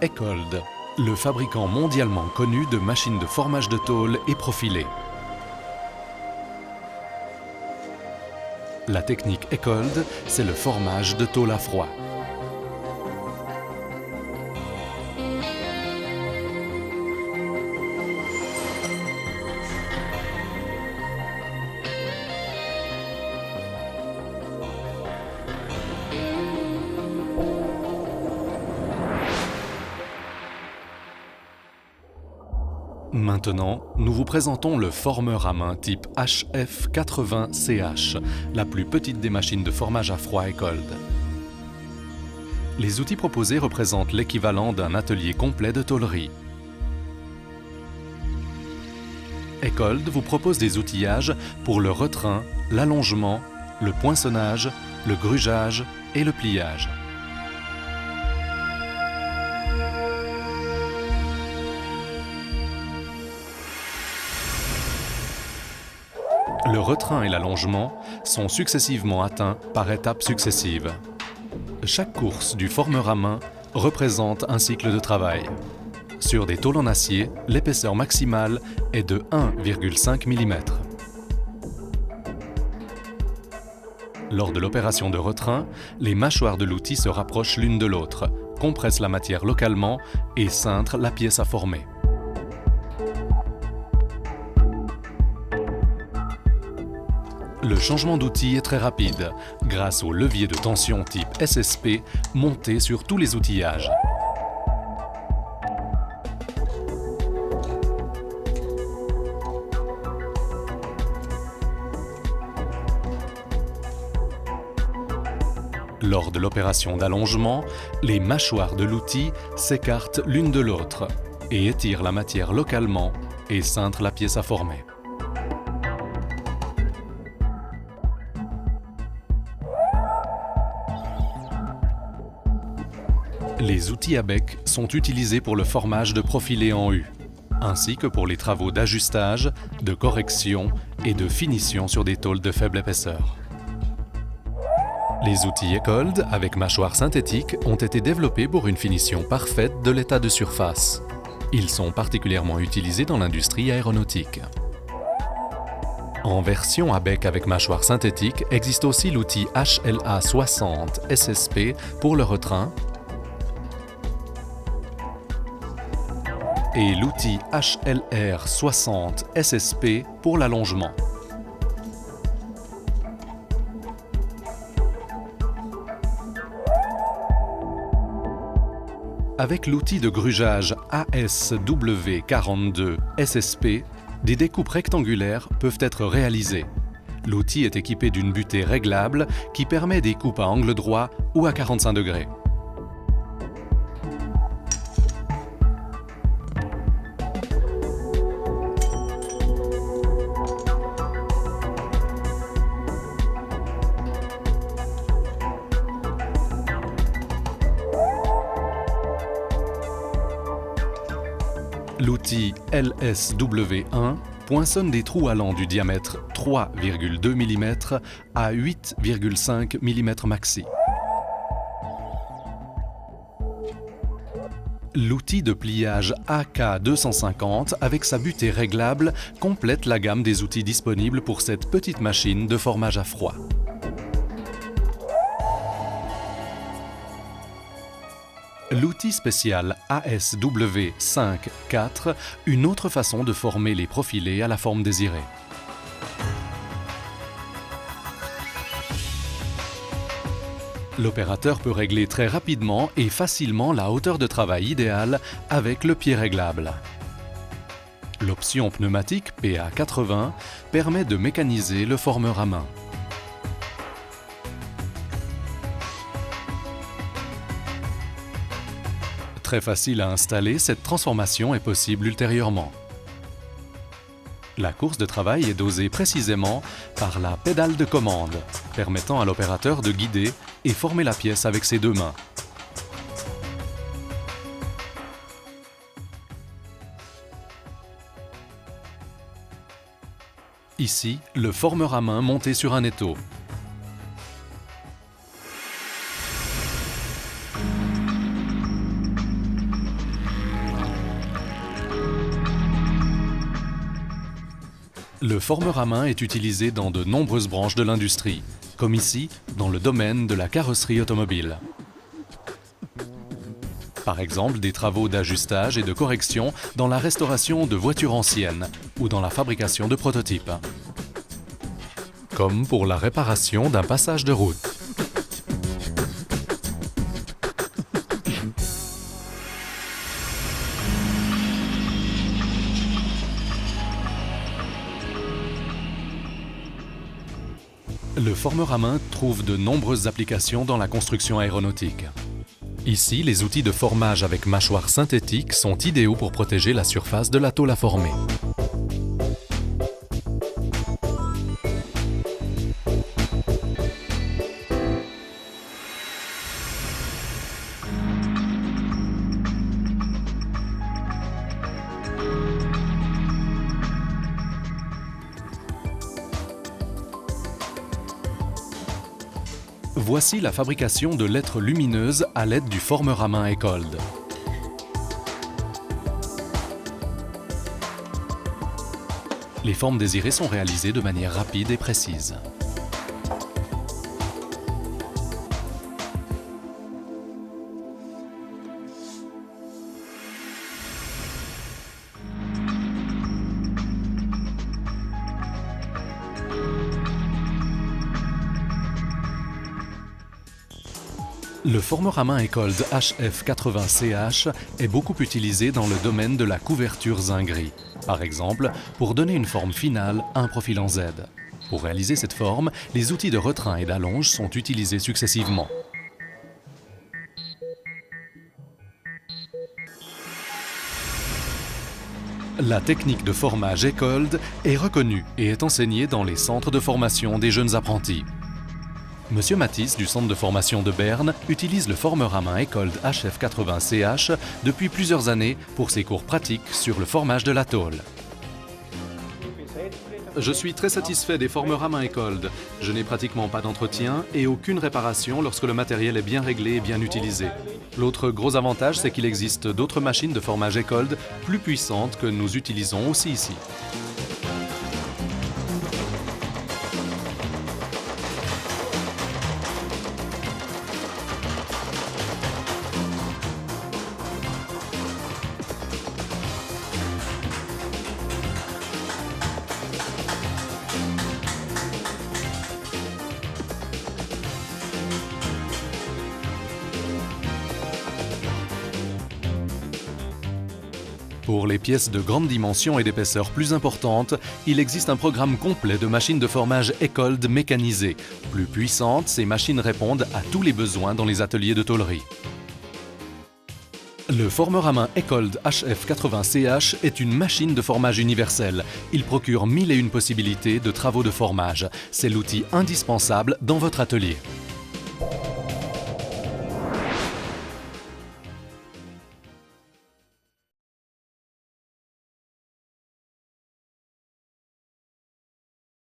Ekold, le fabricant mondialement connu de machines de formage de tôle et profilés. La technique Ekold, c'est le formage de tôle à froid. Maintenant, nous vous présentons le formeur à main type HF80CH, la plus petite des machines de formage à froid Ekold. Les outils proposés représentent l'équivalent d'un atelier complet de tôlerie. Ekold vous propose des outillages pour le retrin, l'allongement, le poinçonnage, le grugeage et le pliage. Le retrin et l'allongement sont successivement atteints par étapes successives. Chaque course du formeur à main représente un cycle de travail. Sur des tôles en acier, l'épaisseur maximale est de 1,5 mm. Lors de l'opération de retrin, les mâchoires de l'outil se rapprochent l'une de l'autre, compressent la matière localement et cintrent la pièce à former. Le changement d'outil est très rapide, grâce au levier de tension type SSP monté sur tous les outillages. Lors de l'opération d'allongement, les mâchoires de l'outil s'écartent l'une de l'autre et étirent la matière localement et cintrent la pièce à former. Les outils à bec sont utilisés pour le formage de profilés en U, ainsi que pour les travaux d'ajustage, de correction et de finition sur des tôles de faible épaisseur. Les outils Ekold avec mâchoire synthétique ont été développés pour une finition parfaite de l'état de surface. Ils sont particulièrement utilisés dans l'industrie aéronautique. En version à bec avec mâchoire synthétique, existe aussi l'outil HLA60 SSP pour le retrin et l'outil HLR60 SSP pour l'allongement. Avec l'outil de grugeage ASW42 SSP, des découpes rectangulaires peuvent être réalisées. L'outil est équipé d'une butée réglable qui permet des coupes à angle droit ou à 45 degrés. L'outil LSW1 poinçonne des trous allant du diamètre 3,2 mm à 8,5 mm maxi. L'outil de pliage AK250 avec sa butée réglable complète la gamme des outils disponibles pour cette petite machine de formage à froid. L'outil spécial ASW54, une autre façon de former les profilés à la forme désirée. L'opérateur peut régler très rapidement et facilement la hauteur de travail idéale avec le pied réglable. L'option pneumatique PA80 permet de mécaniser le formeur à main. Très facile à installer, cette transformation est possible ultérieurement. La course de travail est dosée précisément par la pédale de commande, permettant à l'opérateur de guider et former la pièce avec ses deux mains. Ici, le formeur à main monté sur un étau. Le formeur à main est utilisé dans de nombreuses branches de l'industrie, comme ici, dans le domaine de la carrosserie automobile. Par exemple, des travaux d'ajustage et de correction dans la restauration de voitures anciennes ou dans la fabrication de prototypes. Comme pour la réparation d'un passage de route. Le formeur à main trouve de nombreuses applications dans la construction aéronautique. Ici, les outils de formage avec mâchoire synthétique sont idéaux pour protéger la surface de la tôle à former. Voici la fabrication de lettres lumineuses à l'aide du formeur à main Ekold. Les formes désirées sont réalisées de manière rapide et précise. Le formeur à main Ekold HF80CH est beaucoup utilisé dans le domaine de la couverture zinc-gris. Par exemple, pour donner une forme finale à un profil en Z. Pour réaliser cette forme, les outils de retrait et d'allonge sont utilisés successivement. La technique de formage Ekold est reconnue et est enseignée dans les centres de formation des jeunes apprentis. Monsieur Matisse du centre de formation de Berne utilise le formeur à main Ekold HF80CH depuis plusieurs années pour ses cours pratiques sur le formage de la tôle. Je suis très satisfait des formeurs à main Ekold. Je n'ai pratiquement pas d'entretien et aucune réparation lorsque le matériel est bien réglé et bien utilisé. L'autre gros avantage, c'est qu'il existe d'autres machines de formage Ekold plus puissantes que nous utilisons aussi ici. Pour les pièces de grande dimension et d'épaisseur plus importante, il existe un programme complet de machines de formage Ekold mécanisées. Plus puissantes, ces machines répondent à tous les besoins dans les ateliers de tôlerie. Le formeur à main Ekold HF80CH est une machine de formage universelle. Il procure 1001 possibilités de travaux de formage. C'est l'outil indispensable dans votre atelier.